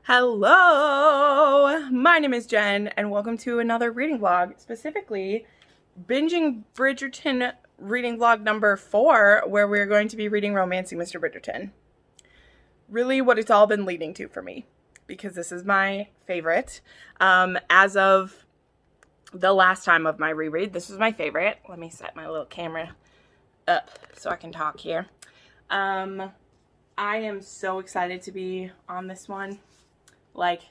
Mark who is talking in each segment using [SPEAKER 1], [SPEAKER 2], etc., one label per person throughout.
[SPEAKER 1] Hello, my name is Jen, and welcome to another reading vlog, specifically binging Bridgerton reading vlog number 4, where we're going to be reading Romancing Mr. Bridgerton. Really what it's all been leading to for me, because this is my favorite. As of the last time of my reread, this was my favorite. Let me set my little camera up so I can talk here. I am so excited to be on this one. Like,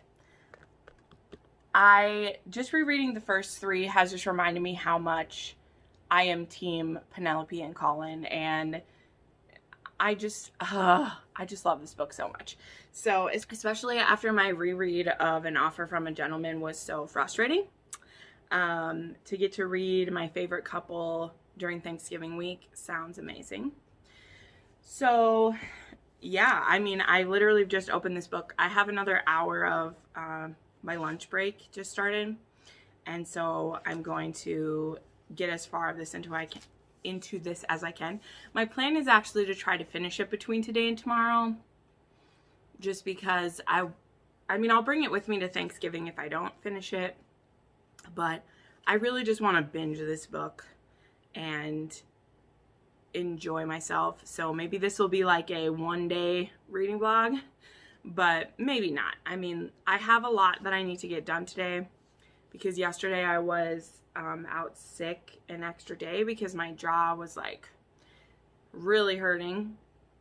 [SPEAKER 1] just rereading the first 3 has just reminded me how much I am team Penelope and Colin, and I just love this book so much. So, especially after my reread of An Offer from a Gentleman was so frustrating, to get to read my favorite couple during Thanksgiving week sounds amazing. So, yeah, I mean, I literally just opened this book. I have another hour of my lunch break just started, and so I'm going to get as far of this into this as I can. My plan is actually to try to finish it between today and tomorrow, just because I mean, I'll bring it with me to Thanksgiving if I don't finish it, but I really just want to binge this book and enjoy myself. So maybe this will be like a one-day reading vlog, but maybe not. I mean, I have a lot that I need to get done today, because yesterday I was out sick an extra day because my jaw was like really hurting,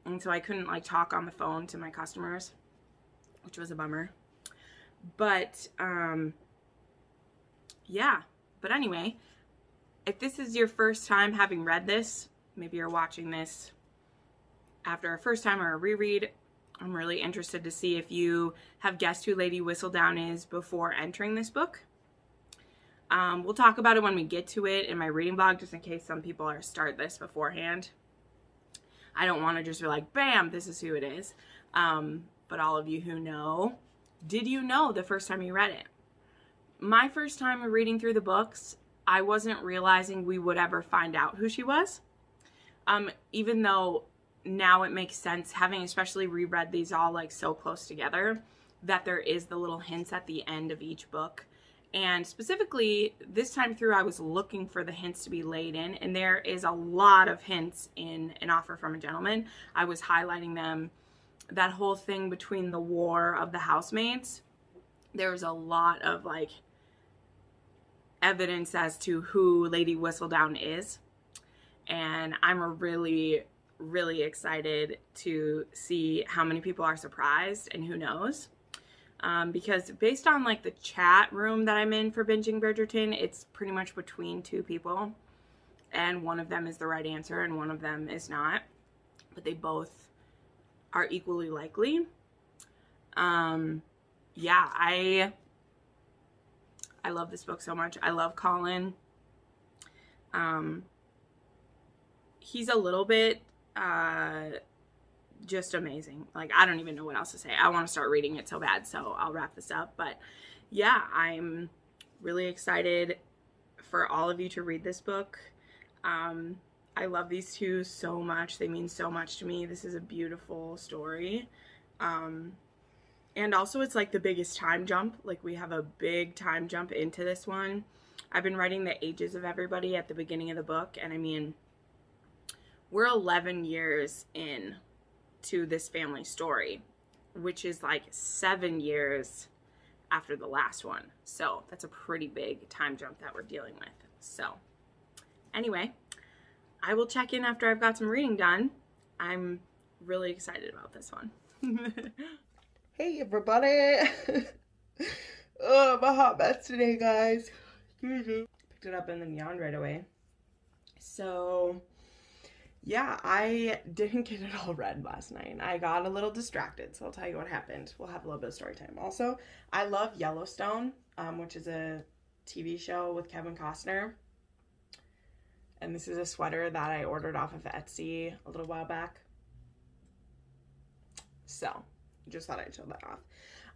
[SPEAKER 1] and so I couldn't like talk on the phone to my customers, which was a bummer. But yeah, but anyway, if this is your first time having read this, maybe you're watching this after a first time or a reread, I'm really interested to see if you have guessed who Lady Whistledown is before entering this book. We'll talk about it when we get to it in my reading vlog, just in case some people are start this beforehand. I don't want to just be like, bam, this is who it is. But all of you who know, did you know the first time you read it? My first time reading through the books, I wasn't realizing we would ever find out who she was. Even though now it makes sense, having especially reread these all like so close together, that there is the little hints at the end of each book. And specifically this time through, I was looking for the hints to be laid in, and there is a lot of hints in An Offer from a Gentleman. I was highlighting them. That whole thing between the war of the housemaids, there was a lot of like evidence as to who Lady Whistledown is. And I'm really, really excited to see how many people are surprised and who knows. Because based on like the chat room that I'm in for binging Bridgerton, it's pretty much between 2 people. And one of them is the right answer and one of them is not. But they both are equally likely. Yeah, I love this book so much. I love Colin. He's a little bit just amazing. Like, I don't even know what else to say. I want to start reading it so bad, so I'll wrap this up. But yeah, I'm really excited for all of you to read this book. I love these 2 so much. They mean so much to me. This is a beautiful story. And also it's like the biggest time jump. Like, we have a big time jump into this one. I've been writing the ages of everybody at the beginning of the book, and I mean, we're 11 years in to this family story, which is like 7 years after the last one. So that's a pretty big time jump that we're dealing with. So anyway, I will check in after I've got some reading done. I'm really excited about this one. Hey everybody. Oh, my hot mess today, guys. Picked it up and then yawned right away. So yeah, I didn't get it all read last night. I got a little distracted, so I'll tell you what happened. We'll have a little bit of story time. Also, I love Yellowstone, which is a TV show with Kevin Costner. And this is a sweater that I ordered off of Etsy a little while back. So, just thought I'd show that off.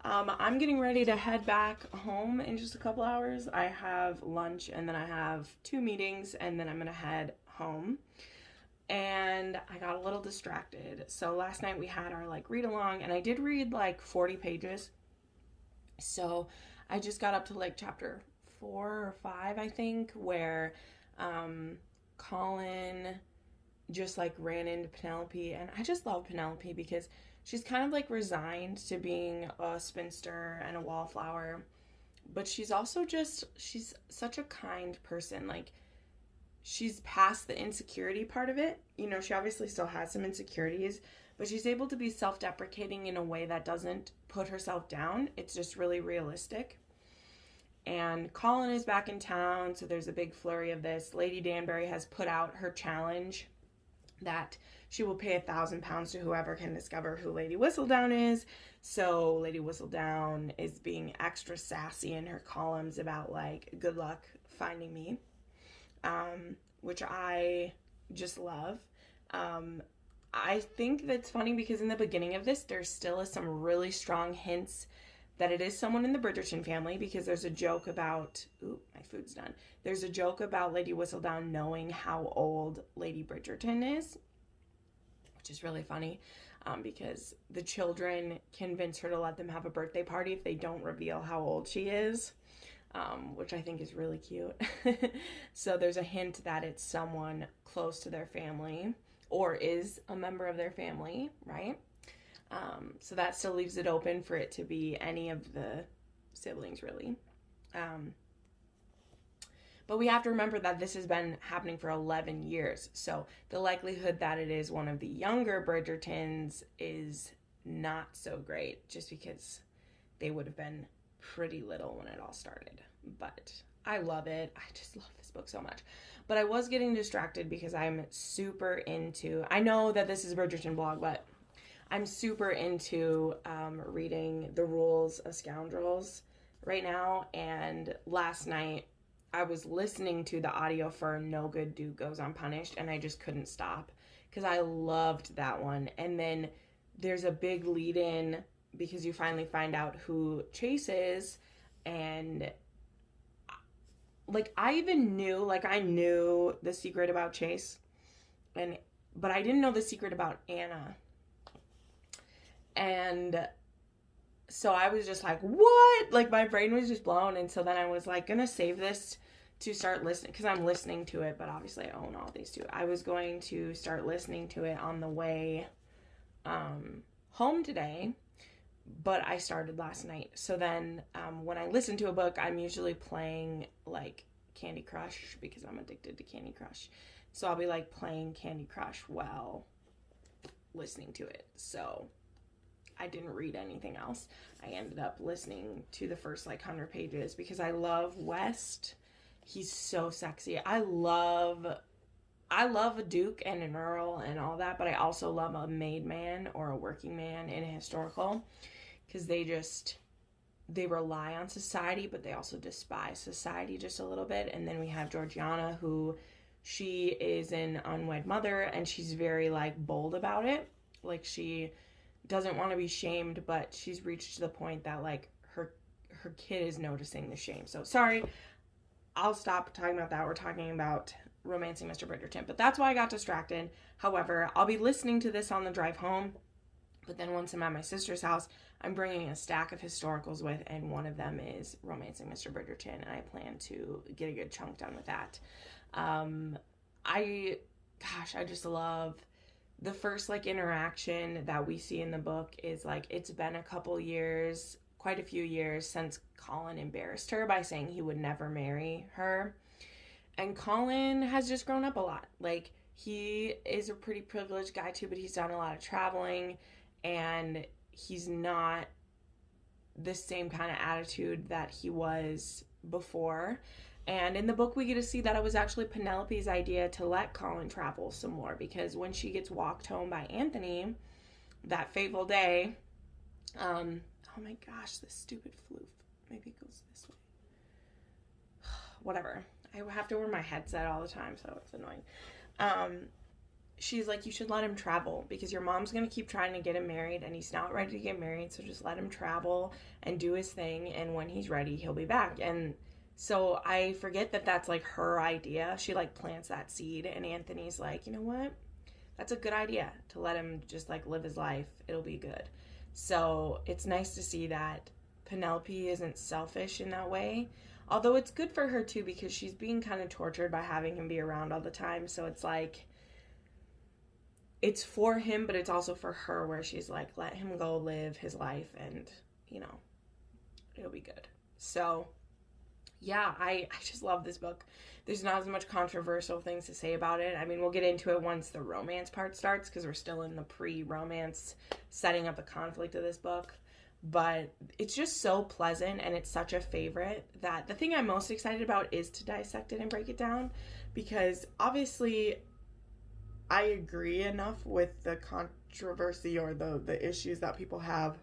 [SPEAKER 1] I'm getting ready to head back home in just a couple hours. I have lunch, and then I have 2 meetings, and then I'm going to head home. And I got a little distracted. So last night we had our like read along, and I did read like 40 pages. So I just got up to like chapter 4 or 5, I think, where Colin just like ran into Penelope, and I just love Penelope because she's kind of like resigned to being a spinster and a wallflower, but she's also just, she's such a kind person. Like, she's past the insecurity part of it. You know, she obviously still has some insecurities, but she's able to be self-deprecating in a way that doesn't put herself down. It's just really realistic. And Colin is back in town, so there's a big flurry of this. Lady Danbury has put out her challenge that she will pay £1,000 to whoever can discover who Lady Whistledown is. So Lady Whistledown is being extra sassy in her columns about like, good luck finding me, which I just love. I think that's funny because in the beginning of this, there still is some really strong hints that it is someone in the Bridgerton family, because there's a joke about, ooh, my food's done. There's a joke about Lady Whistledown knowing how old Lady Bridgerton is, which is really funny, because the children convince her to let them have a birthday party if they don't reveal how old she is, which I think is really cute. So there's a hint that it's someone close to their family or is a member of their family, right? So that still leaves it open for it to be any of the siblings, really. But we have to remember that this has been happening for 11 years. So the likelihood that it is one of the younger Bridgertons is not so great, just because they would have been pretty little when it all started. But I love it. I just love this book so much. But I was getting distracted because I'm super into, I know that this is a Bridgerton blog, but I'm super into reading The Rules of Scoundrels right now. And last night I was listening to the audio for No Good Duke Goes Unpunished, and I just couldn't stop because I loved that one. And then there's a big lead in because you finally find out who Chase is. And like, I even knew, like, I knew the secret about Chase, but I didn't know the secret about Anna. And so I was just like, what? Like, my brain was just blown. And so then I was like, gonna save this to start listening, because I'm listening to it, but obviously I own all these too. I was going to start listening to it on the way home today, but I started last night. So then when I listen to a book, I'm usually playing like Candy Crush, because I'm addicted to Candy Crush. So I'll be like playing Candy Crush while listening to it. So I didn't read anything else. I ended up listening to the first like 100 pages because I love West. He's so sexy. I love a duke and an earl and all that, but I also love a made man or a working man in a historical, because they rely on society, but they also despise society just a little bit. And then we have Georgiana, who she is an unwed mother, and she's very like bold about it. Like, she doesn't want to be shamed, but she's reached to the point that like her kid is noticing the shame. So sorry, I'll stop talking about that. We're talking about Romancing Mr. Bridgerton, but that's why I got distracted. However, I'll be listening to this on the drive home, but then once I'm at my sister's house, I'm bringing a stack of historicals with, and one of them is Romancing Mr. Bridgerton, and I plan to get a good chunk done with that. I just love the first like interaction that we see in the book is like, it's been a couple years, quite a few years since Colin embarrassed her by saying he would never marry her. And Colin has just grown up a lot. Like, he is a pretty privileged guy too, but he's done a lot of traveling, and he's not the same kind of attitude that he was before. And in the book, we get to see that it was actually Penelope's idea to let Colin travel some more, because when she gets walked home by Anthony that fateful day, oh my gosh, this stupid floof. Maybe it goes this way. Whatever. I have to wear my headset all the time, so it's annoying. She's like, you should let him travel, because your mom's going to keep trying to get him married, and he's not ready to get married, so just let him travel and do his thing, and when he's ready, he'll be back. And so I forget that that's like her idea. She like plants that seed, and Anthony's like, you know what? That's a good idea to let him just like live his life. It'll be good. So it's nice to see that Penelope isn't selfish in that way. Although it's good for her too, because she's being kind of tortured by having him be around all the time. So it's like, it's for him, but it's also for her, where she's like, let him go live his life and, you know, it'll be good. So yeah, I just love this book. There's not as much controversial things to say about it. I mean, we'll get into it once the romance part starts, because we're still in the pre-romance setting up the conflict of this book. But it's just so pleasant, and it's such a favorite that the thing I'm most excited about is to dissect it and break it down, because obviously I agree enough with the controversy or the issues that people have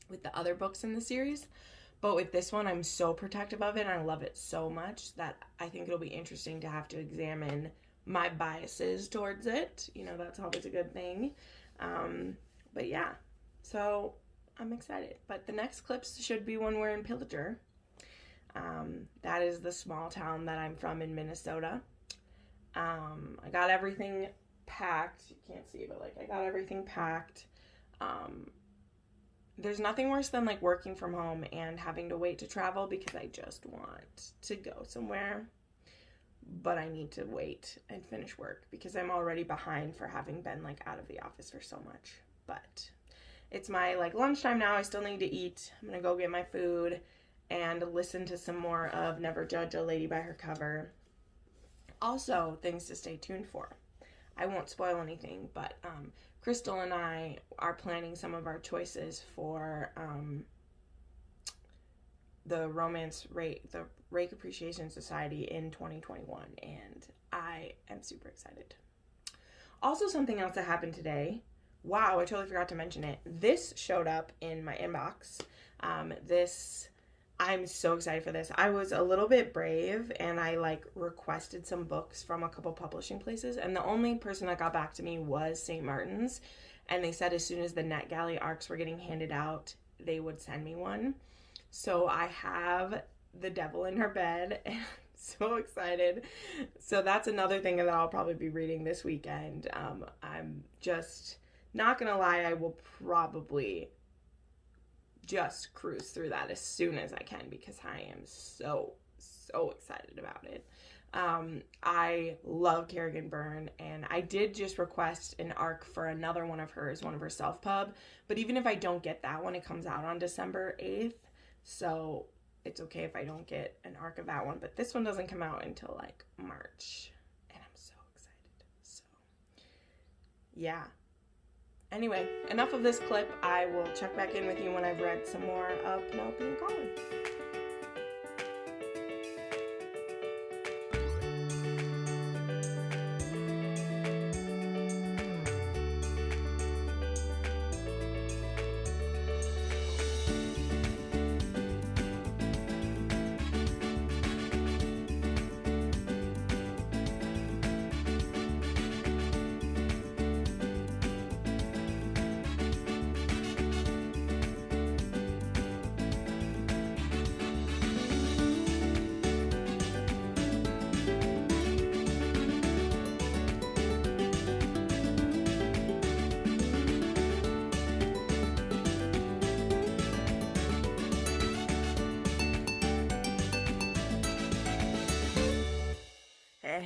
[SPEAKER 1] with the other books in the series. But with this one, I'm so protective of it, and I love it so much that I think it'll be interesting to have to examine my biases towards it. You know, that's always a good thing. But yeah, so I'm excited. But the next clips should be when we're in Pillager. That is the small town that I'm from in Minnesota. I got everything packed. You can't see, but like I got everything packed. There's nothing worse than like working from home and having to wait to travel, because I just want to go somewhere, but I need to wait and finish work because I'm already behind for having been like out of the office for so much. But it's my like lunchtime now. I still need to eat. I'm gonna go get my food and listen to some more of Never Judge a Lady by Her Cover. Also, things to stay tuned for. I won't spoil anything, but Crystal and I are planning some of our choices for the Rake Appreciation Society in 2021, and I am super excited. Also, something else that happened today. Wow, I totally forgot to mention it. This showed up in my inbox. I'm so excited for this. I was a little bit brave, and I like requested some books from a couple publishing places, and the only person that got back to me was St. Martin's, and they said as soon as the NetGalley ARCs were getting handed out, they would send me one. So I have The Devil in Her Bed, and I'm so excited. So that's another thing that I'll probably be reading this weekend. I'm just not gonna lie, I will probably just cruise through that as soon as I can, because I am so excited about it. I love Kerrigan Byrne, and I did just request an ARC for another one of her self-pub, but even if I don't get that one, it comes out on December 8th, so it's okay if I don't get an ARC of that one, but this one doesn't come out until like March, and I'm so excited. So yeah. Anyway, enough of this clip. I will check back in with you when I've read some more of Penelope and Colin.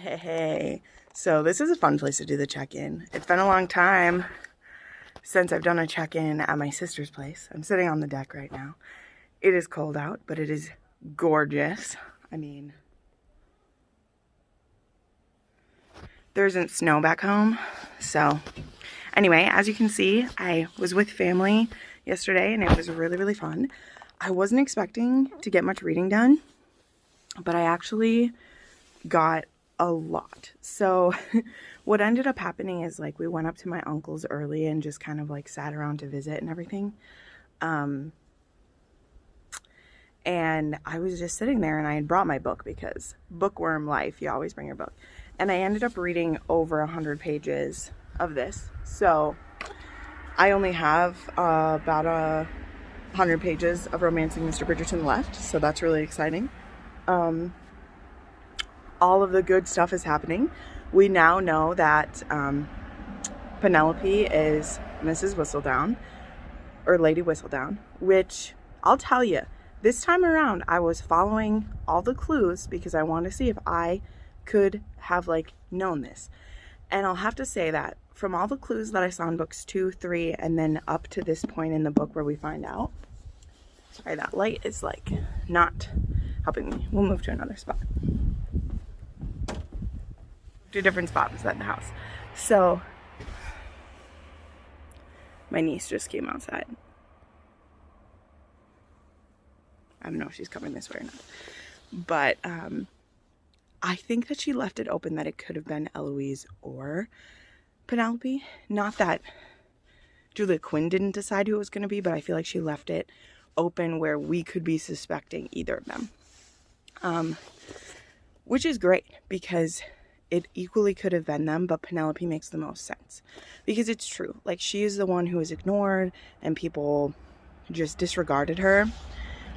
[SPEAKER 1] Hey, so this is a fun place to do the check-in. It's been a long time since I've done a check-in at my sister's place. I'm sitting on the deck right now. It is cold out, but it is gorgeous. I mean, there isn't snow back home. So anyway, as you can see, I was with family yesterday, and it was really, really fun. I wasn't expecting to get much reading done, but I actually got a lot. So what ended up happening is like we went up to my uncle's early and just kind of like sat around to visit and everything. And I was just sitting there, and I had brought my book because bookworm life, you always bring your book. And I ended up reading over 100 pages of this. So I only have about 100 pages of Romancing Mr. Bridgerton left. So that's really exciting. All of the good stuff is happening. We now know that Penelope is Mrs. Whistledown, or Lady Whistledown, which I'll tell you, this time around, I was following all the clues because I wanted to see if I could have like known this. And I'll have to say that from all the clues that I saw in books 2, 3, and then up to this point in the book where we find out. Sorry, that light is like not helping me. We'll move to another spot. 2 different spots at the house. So my niece just came outside. I don't know if she's coming this way or not. But I think that she left it open that it could have been Eloise or Penelope. Not that Julia Quinn didn't decide who it was going to be, but I feel like she left it open where we could be suspecting either of them. Which is great because it equally could have been them, but Penelope makes the most sense. Because it's true. Like, she is the one who was ignored and people just disregarded her.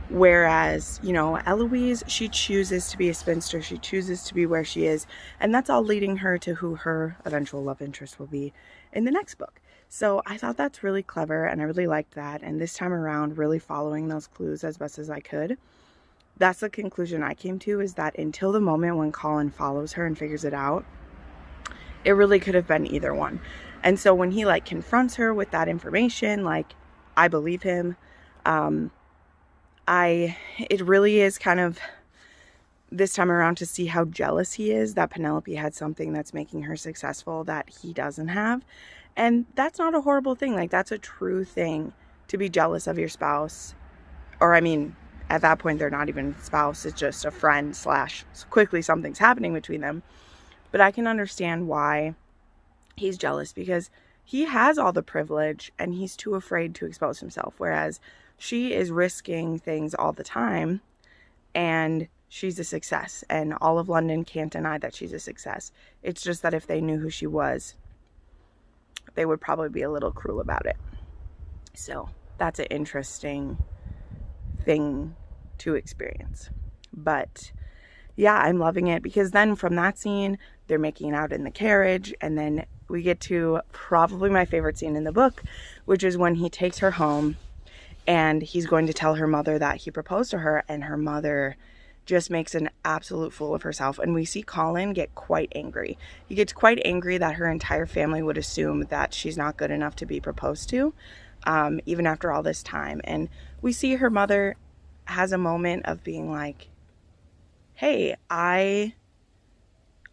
[SPEAKER 1] Whereas, you know, Eloise, she chooses to be a spinster. She chooses to be where she is. And that's all leading her to who her eventual love interest will be in the next book. So I thought that's really clever and I really liked that. And this time around, really following those clues as best as I could. That's the conclusion I came to, is that until the moment when Colin follows her and figures it out, it really could have been either one. And so when he like confronts her with that information, like, I believe him. It really is kind of this time around to see how jealous he is that Penelope had something that's making her successful that he doesn't have. And that's not a horrible thing. Like, that's a true thing, to be jealous of your spouse. Or, I mean, at that point, they're not even a spouse. It's just a friend / quickly something's happening between them. But I can understand why he's jealous, because he has all the privilege and he's too afraid to expose himself. Whereas she is risking things all the time and she's a success. And all of London can't deny that she's a success. It's just that if they knew who she was, they would probably be a little cruel about it. So that's an interesting thing to experience. But yeah, I'm loving it, because then from that scene, they're making out in the carriage, and then we get to probably my favorite scene in the book, which is when he takes her home and he's going to tell her mother that he proposed to her, and her mother just makes an absolute fool of herself. And we see Colin get quite angry. He gets quite angry that her entire family would assume that she's not good enough to be proposed to, even after all this time. And we see her mother has a moment of being like, hey, I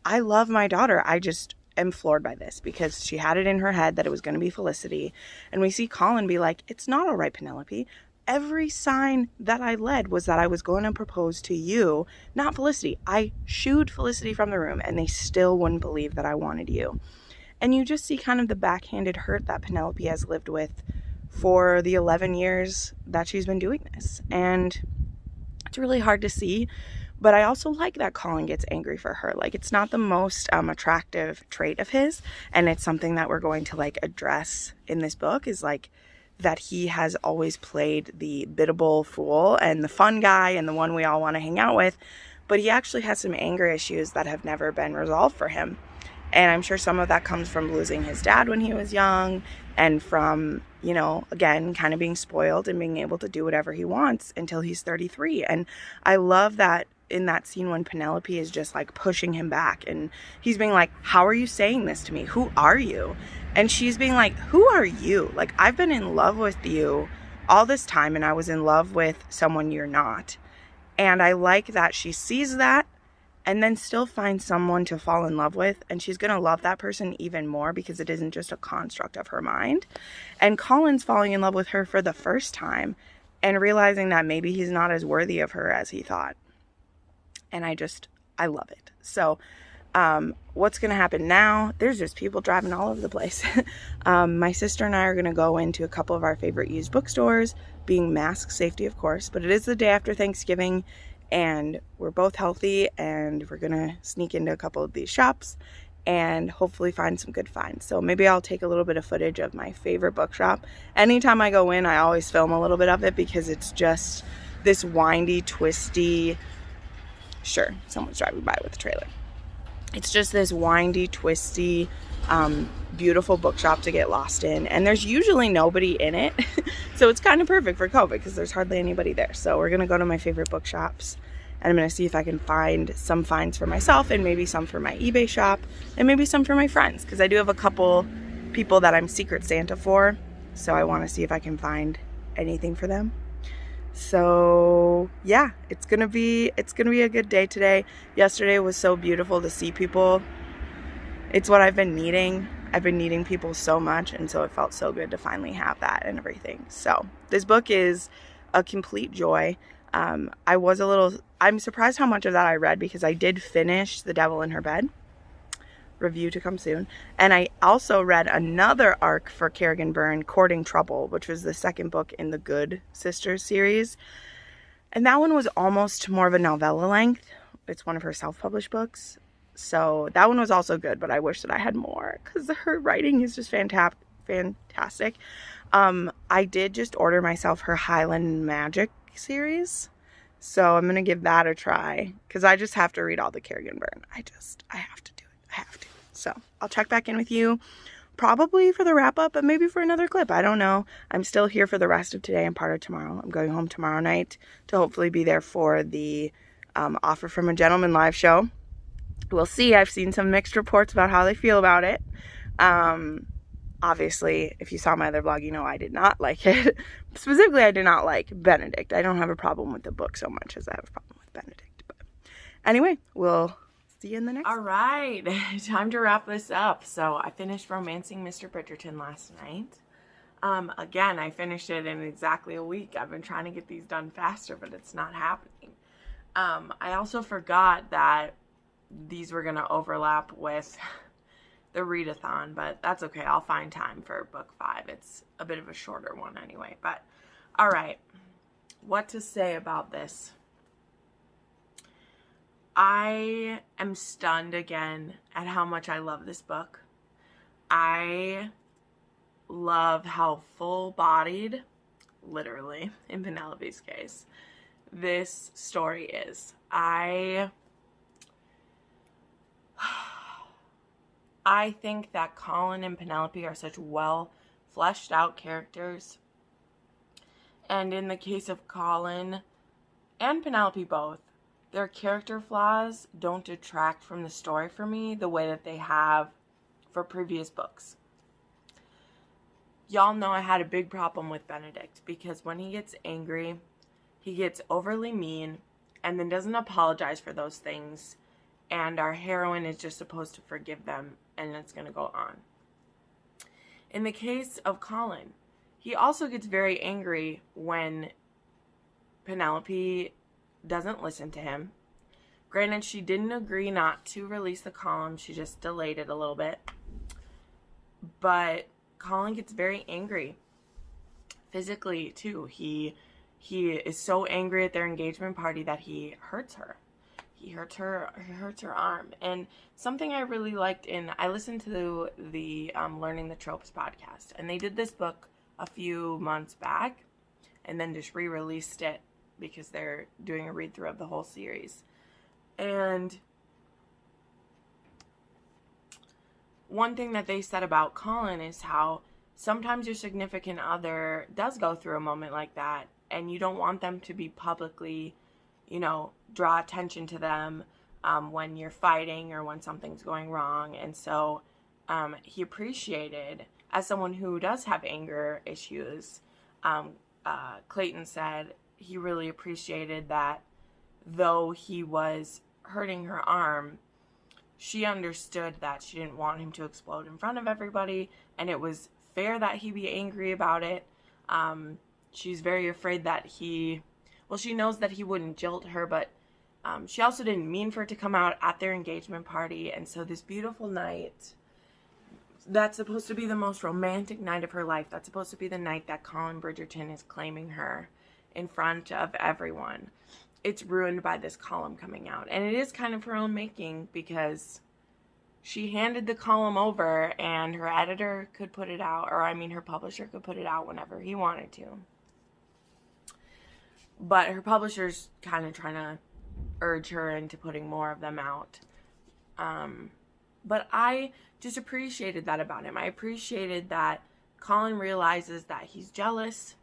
[SPEAKER 1] love my daughter. I just am floored by this, because she had it in her head that it was going to be Felicity. And we see Colin be like, it's not all right, Penelope. Every sign that I led was that I was going to propose to you, not Felicity. I shooed Felicity from the room and they still wouldn't believe that I wanted you. And you just see kind of the backhanded hurt that Penelope has lived with for the 11 years that she's been doing this. And it's really hard to see. But I also like that Colin gets angry for her. Like, it's not the most attractive trait of his. And it's something that we're going to like address in this book, is like that he has always played the biddable fool and the fun guy and the one we all want to hang out with. But he actually has some anger issues that have never been resolved for him. And I'm sure some of that comes from losing his dad when he was young, and from, you know, again, kind of being spoiled and being able to do whatever he wants until he's 33. And I love that in that scene when Penelope is just like pushing him back and he's being like, how are you saying this to me? Who are you? And she's being like, who are you? Like, I've been in love with you all this time and I was in love with someone you're not. And I like that she sees that and then still finds someone to fall in love with, and she's going to love that person even more because it isn't just a construct of her mind. And Colin's falling in love with her for the first time and realizing that maybe he's not as worthy of her as he thought. And I love it. So what's going to happen now? There's just people driving all over the place. My sister and I are going to go into a couple of our favorite used bookstores, being mask safety, of course, but it is the day after Thanksgiving and we're both healthy, and we're going to sneak into a couple of these shops and hopefully find some good finds. So maybe I'll take a little bit of footage of my favorite bookshop. Anytime I go in, I always film a little bit of it because it's just this windy, twisty... Sure, someone's driving by with a trailer. It's just this windy, twisty, beautiful bookshop to get lost in. And there's usually nobody in it. So it's kind of perfect for COVID because there's hardly anybody there. So we're going to go to my favorite bookshops. And I'm going to see if I can find some finds for myself and maybe some for my eBay shop and maybe some for my friends. Because I do have a couple people that I'm Secret Santa for. So I want to see if I can find anything for them. So yeah, it's gonna be a good day today. Yesterday was so beautiful to see people. It's what I've been needing. I've been needing people so much, and so it felt so good to finally have that and everything. So this book is a complete joy. I'm surprised how much of that I read because I did finish The Devil in Her Bed. Review to come soon. And I also read another arc for Kerrigan Byrne, Courting Trouble, which was the second book in the Good Sisters series. And that one was almost more of a novella length. It's one of her self-published books. So that one was also good, but I wish that I had more because her writing is just fantastic. I did just order myself her Highland Magic series. So I'm going to give that a try because I just have to read all the Kerrigan Byrne. I have to do it. I have to. So I'll check back in with you probably for the wrap up, but maybe for another clip. I don't know. I'm still here for the rest of today and part of tomorrow. I'm going home tomorrow night to hopefully be there for the Offer from a Gentleman live show. We'll see. I've seen some mixed reports about how they feel about it. Obviously, if you saw my other vlog, you know I did not like it. Specifically, I did not like Benedict. I don't have a problem with the book so much as I have a problem with Benedict. But anyway, we'll see you in the next. All right, time to wrap this up. So I finished Romancing Mr. Bridgerton last night. Again, I finished it in exactly a week. I've been trying to get these done faster, but it's not happening. I also forgot that these were going to overlap with the readathon, but that's okay. I'll find time for book 5. It's a bit of a shorter one anyway, but all right. What to say about this? I am stunned again at how much I love this book. I love how full-bodied, literally, in Penelope's case, this story is. I think that Colin and Penelope are such well fleshed out characters. And in the case of Colin and Penelope both, their character flaws don't detract from the story for me the way that they have for previous books. Y'all know I had a big problem with Benedict because when he gets angry, he gets overly mean and then doesn't apologize for those things. And our heroine is just supposed to forgive them and it's going to go on. In the case of Colin, he also gets very angry when Penelope doesn't listen to him. Granted, she didn't agree not to release the column. She just delayed it a little bit. But Colin gets very angry. Physically, too. He is so angry at their engagement party that he hurts her. He hurts her arm. And something I really liked I listened to the Learning the Tropes podcast. And they did this book a few months back. And then just re-released it because they're doing a read-through of the whole series. And one thing that they said about Colin is how sometimes your significant other does go through a moment like that, and you don't want them to be publicly, draw attention to them when you're fighting or when something's going wrong. And so he appreciated, as someone who does have anger issues, Clayton said he really appreciated that though he was hurting her arm, she understood that she didn't want him to explode in front of everybody, and it was fair that he be angry about it. She's very afraid that she knows that he wouldn't jilt her, but she also didn't mean for it to come out at their engagement party. And so this beautiful night, that's supposed to be the most romantic night of her life. That's supposed to be the night that Colin Bridgerton is claiming her in front of everyone. It's ruined by this column coming out. And it is kind of her own making because she handed the column over and her editor could put it out, her publisher could put it out whenever he wanted to. But her publisher's kind of trying to urge her into putting more of them out. But I just appreciated that about him. I appreciated that Colin realizes that he's jealous,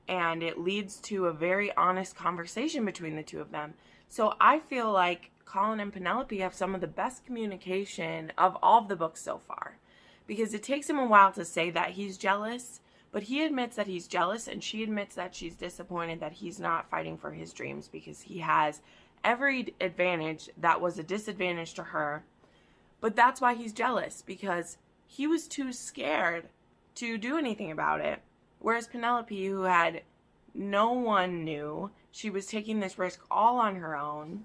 [SPEAKER 1] and it leads to a very honest conversation between the two of them. So I feel like Colin and Penelope have some of the best communication of all of the books so far, because it takes him a while to say that he's jealous, but he admits that he's jealous, and she admits that she's disappointed that he's not fighting for his dreams, because he has every advantage that was a disadvantage to her. But that's why he's jealous, because he was too scared to do anything about it. Whereas Penelope, who had no one knew, she was taking this risk all on her own.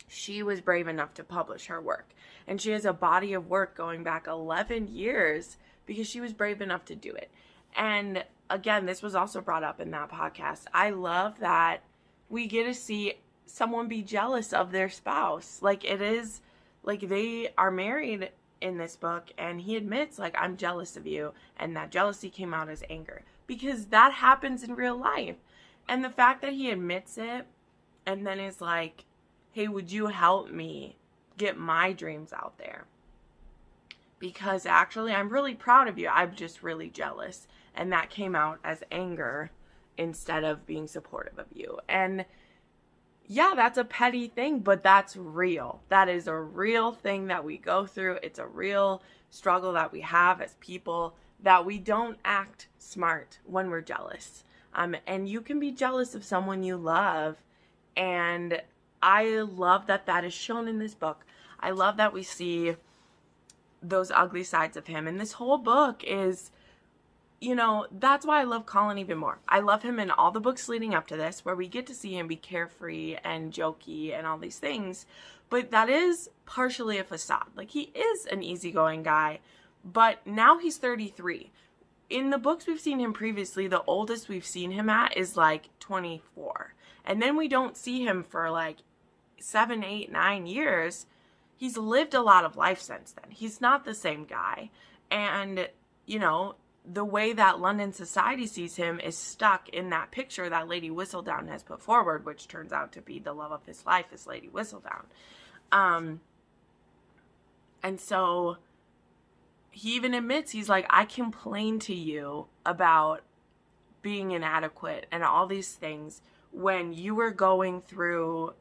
[SPEAKER 1] She was brave enough to publish her work. And she has a body of work going back 11 years because she was brave enough to do it. And again, this was also brought up in that podcast. I love that we get to see someone be jealous of their spouse. Like, it is, like, they are married in this book, and he admits, like, I'm jealous of you, and that jealousy came out as anger, because that happens in real life. And the fact that he admits it and then is like, hey, would you help me get my dreams out there? Because actually, I'm really proud of you. I'm just really jealous. And that came out as anger instead of being supportive of you. And yeah, that's a petty thing, but that's real. That is a real thing that we go through. It's a real struggle that we have as people, that we don't act smart when we're jealous. And you can be jealous of someone you love. And I love that that is shown in this book. I love that we see those ugly sides of him. And this whole book is, you know, that's why I love Colin even more. I love him in all the books leading up to this, where we get to see him be carefree and jokey and all these things. But that is partially a facade. Like, he is an easygoing guy, but now he's 33. In the books we've seen him previously, the oldest we've seen him at is like 24. And then we don't see him for like 7, 8, 9 years. He's lived a lot of life since then. He's not the same guy. And, you know, the way that London society sees him is stuck in that picture that Lady Whistledown has put forward, which turns out to be the love of his life is Lady Whistledown. And so he even admits, he's like, I complained to you about being inadequate and all these things when you were going through,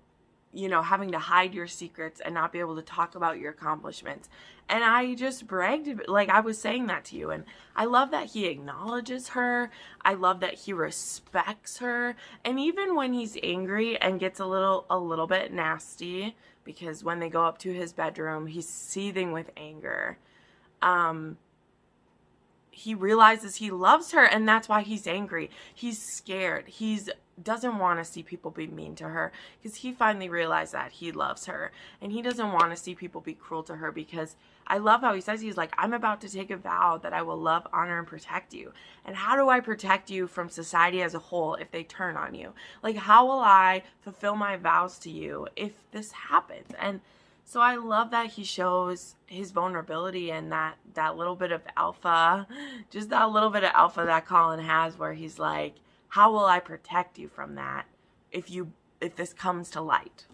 [SPEAKER 1] you know, having to hide your secrets and not be able to talk about your accomplishments. And I just bragged, like I was saying that to you. And I love that he acknowledges her. I love that he respects her. And even when he's angry and gets a little bit nasty, because when they go up to his bedroom, he's seething with anger. He realizes he loves her, and that's why he's angry. He's scared. He doesn't want to see people be mean to her, because he finally realized that he loves her, and he doesn't want to see people be cruel to her, because I love how he says, he's like, I'm about to take a vow that I will love, honor, and protect you. And how do I protect you from society as a whole if they turn on you? Like, how will I fulfill my vows to you if this happens? And so I love that he shows his vulnerability and that little bit of alpha, just that little bit of alpha that Colin has, where he's like, how will I protect you from that if this comes to light?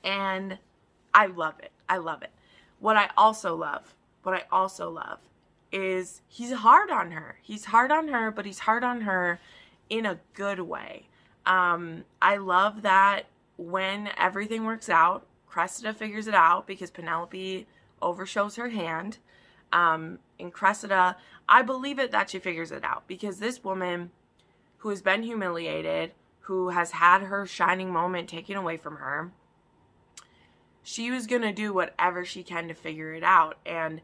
[SPEAKER 1] And I love it. I love it. What I also love is he's hard on her. He's hard on her, but he's hard on her in a good way. I love that when everything works out, Cressida figures it out because Penelope overshows her hand. In Cressida, I believe it that she figures it out, because this woman who has been humiliated, who has had her shining moment taken away from her, she was going to do whatever she can to figure it out. And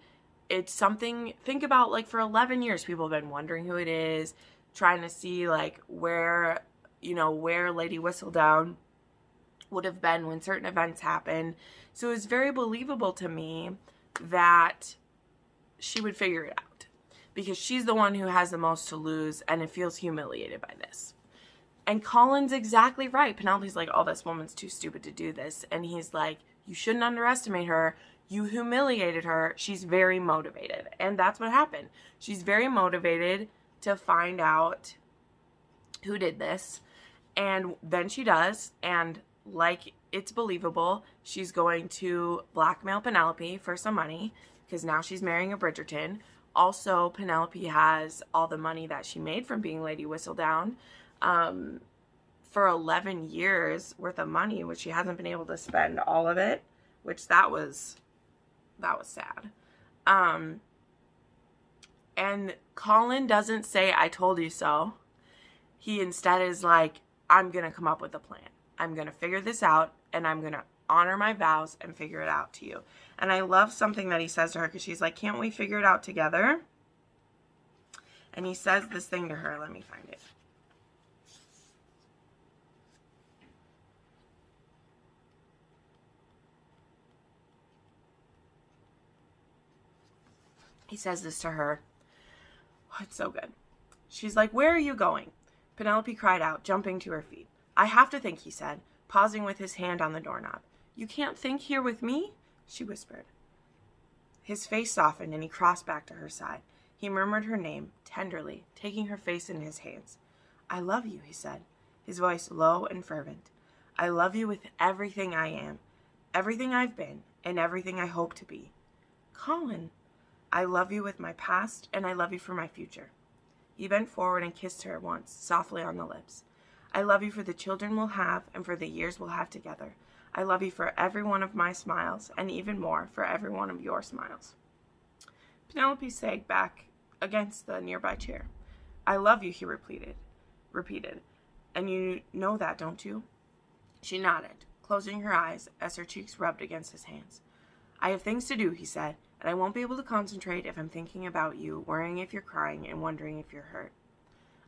[SPEAKER 1] it's something, think about, like, for 11 years, people have been wondering who it is, trying to see, like, where Lady Whistledown would have been when certain events happened. So it's very believable to me that she would figure it out, because she's the one who has the most to lose and it feels humiliated by this. And Colin's exactly right. Penelope's like, oh, this woman's too stupid to do this. And he's like, you shouldn't underestimate her. You humiliated her. She's very motivated. And that's what happened. She's very motivated to find out who did this. And then she does. And like it's believable she's going to blackmail Penelope for some money because now she's marrying a Bridgerton. Also, Penelope has all the money that she made from being Lady Whistledown for 11 years worth of money, which she hasn't been able to spend all of it, which that was sad. And Colin doesn't say, I told you so. He instead is like, I'm going to come up with a plan. I'm going to figure this out, and I'm going to honor my vows and figure it out to you. And I love something that he says to her, because she's like, can't we figure it out together? And he says this thing to her. Let me find it. He says this to her. Oh, it's so good. She's like, where are you going? Penelope cried out, jumping to her feet. I have to think, he said, pausing with his hand on the doorknob. You can't think here with me? She whispered. His face softened and he crossed back to her side. He murmured her name, tenderly, taking her face in his hands. I love you, he said, his voice low and fervent. I love you with everything I am, everything I've been, and everything I hope to be. Colin, I love you with my past, and I love you for my future. He bent forward and kissed her once, softly on the lips. I love you for the children we'll have and for the years we'll have together. I love you for every one of my smiles, and even more for every one of your smiles. Penelope sagged back against the nearby chair. I love you, he repeated. And you know that, don't you? She nodded, closing her eyes as her cheeks rubbed against his hands. I have things to do, he said, and I won't be able to concentrate if I'm thinking about you, worrying if you're crying, and wondering if you're hurt.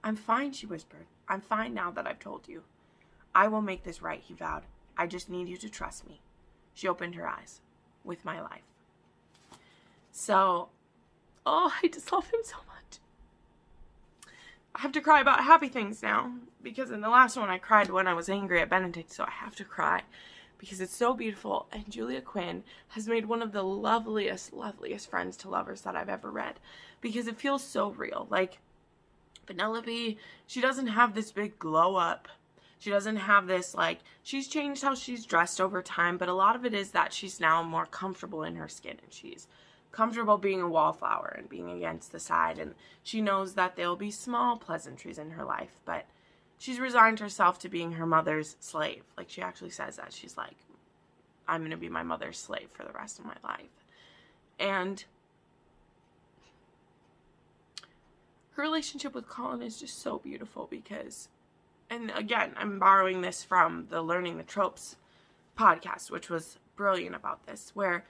[SPEAKER 1] I'm fine, she whispered. I'm fine now that I've told you. I will make this right, he vowed. I just need you to trust me. She opened her eyes. With my life. So, I just love him so much. I have to cry about happy things now, because in the last one I cried when I was angry at Benedict, so I have to cry. Because it's so beautiful, and Julia Quinn has made one of the loveliest friends to lovers that I've ever read. Because it feels so real. Like, Penelope, she doesn't have this big glow up. She doesn't have this, like, she's changed how she's dressed over time, but a lot of it is that she's now more comfortable in her skin, and she's comfortable being a wallflower and being against the side, and she knows that there'll be small pleasantries in her life, but she's resigned herself to being her mother's slave. Like, she actually says that. She's like, I'm going to be my mother's slave for the rest of my life. And her relationship with Colin is just so beautiful because, and again, I'm borrowing this from the Learning the Tropes podcast, which was brilliant about this, where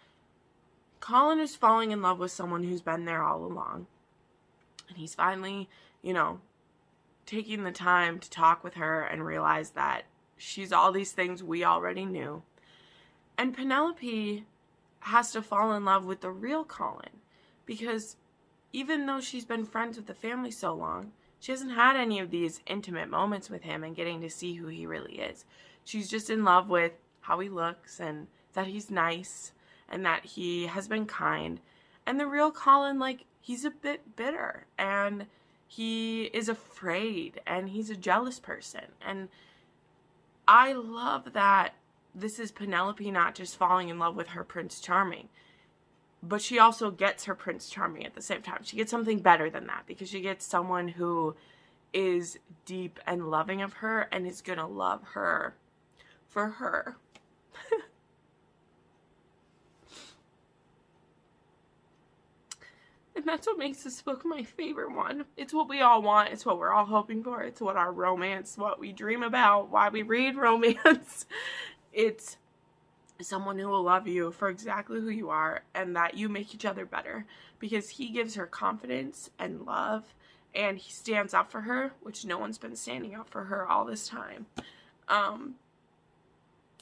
[SPEAKER 1] Colin is falling in love with someone who's been there all along. And he's finally, taking the time to talk with her and realize that she's all these things we already knew. And Penelope has to fall in love with the real Colin, because even though she's been friends with the family so long, she hasn't had any of these intimate moments with him and getting to see who he really is. She's just in love with how he looks and that he's nice and that he has been kind. And the real Colin, like, he's a bit bitter and he is afraid and he's a jealous person. And I love that this is Penelope not just falling in love with her Prince Charming, but she also gets her Prince Charming at the same time. She gets something better than that because she gets someone who is deep and loving of her and is going to love her for her. And that's what makes this book my favorite one. It's what we all want. It's what we're all hoping for. It's what our romance, what we dream about, why we read romance. It's someone who will love you for exactly who you are and that you make each other better, because he gives her confidence and love and he stands up for her, which no one's been standing up for her all this time. And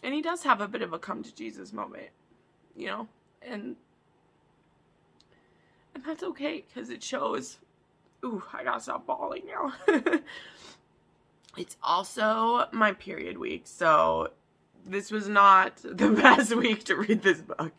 [SPEAKER 1] he does have a bit of a come to Jesus moment, and that's okay, because it shows, I gotta stop bawling now. It's also my period week, so this was not the best week to read this book.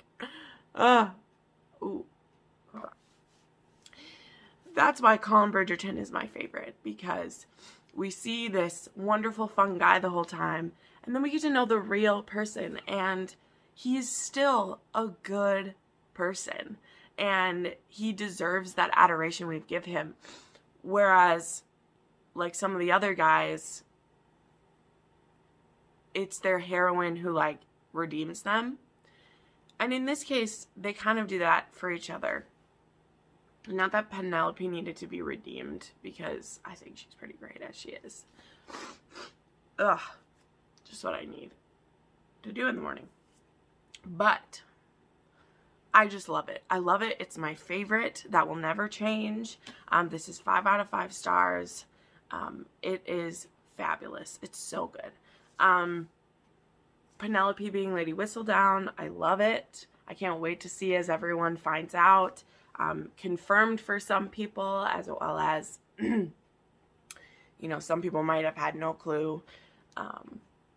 [SPEAKER 1] That's why Colin Bridgerton is my favorite, because we see this wonderful, fun guy the whole time, and then we get to know the real person, and he's still a good person, and he deserves that adoration we give him. Whereas, like, some of the other guys, it's their heroine who, like, redeems them. And in this case, they kind of do that for each other. Not that Penelope needed to be redeemed, because I think she's pretty great as she is. Ugh. Just what I need to do in the morning. But I just love it. I love it. It's my favorite. That will never change. This is 5 out of 5 stars. It is fabulous. It's so good. Penelope being Lady Whistledown, I love it. I can't wait to see as everyone finds out. Confirmed for some people, as well as, you know, some people might have had no clue.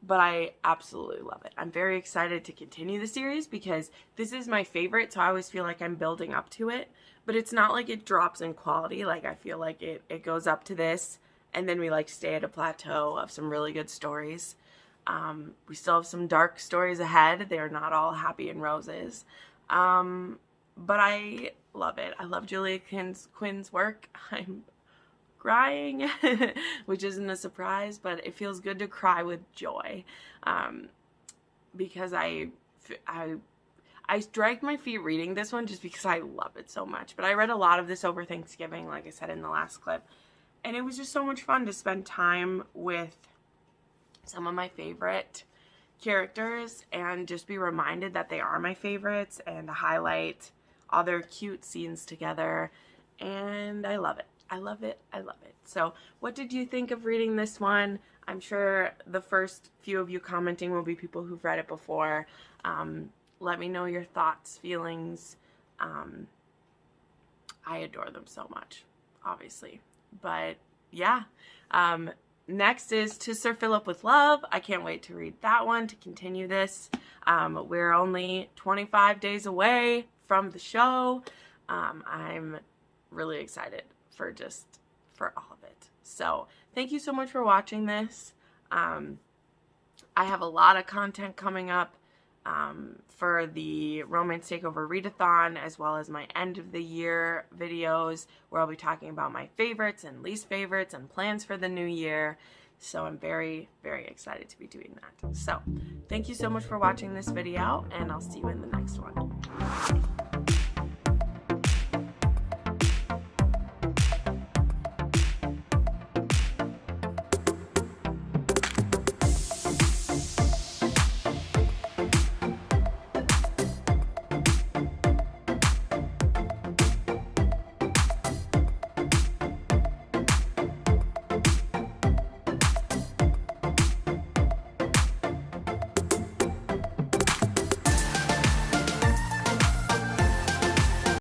[SPEAKER 1] But I absolutely love it. I'm very excited to continue the series because this is my favorite, so I always feel like I'm building up to it. But it's not like it drops in quality. Like, I feel like it goes up to this, and then we, like, stay at a plateau of some really good stories. We still have some dark stories ahead. They're not all happy and roses. But I love it. I love Julia Quinn's work. I'm crying, which isn't a surprise, but it feels good to cry with joy, because I dragged my feet reading this one just because I love it so much. But I read a lot of this over Thanksgiving, like I said in the last clip, and it was just so much fun to spend time with some of my favorite characters and just be reminded that they are my favorites, and to highlight all their cute scenes together. And I love it. I love it. I love it. So what did you think of reading this one? I'm sure the first few of you commenting will be people who've read it before. Let me know your thoughts, feelings. I adore them so much, obviously. But yeah, next is To Sir Philip with Love. I can't wait to read that one to continue this. We're only 25 days away from the show. I'm really excited for all of it. So thank you so much for watching this. I have a lot of content coming up for the Romance Takeover Readathon, as well as my end of the year videos where I'll be talking about my favorites and least favorites and plans for the new year. So I'm very, very excited to be doing that. So thank you so much for watching this video, and I'll see you in the next one.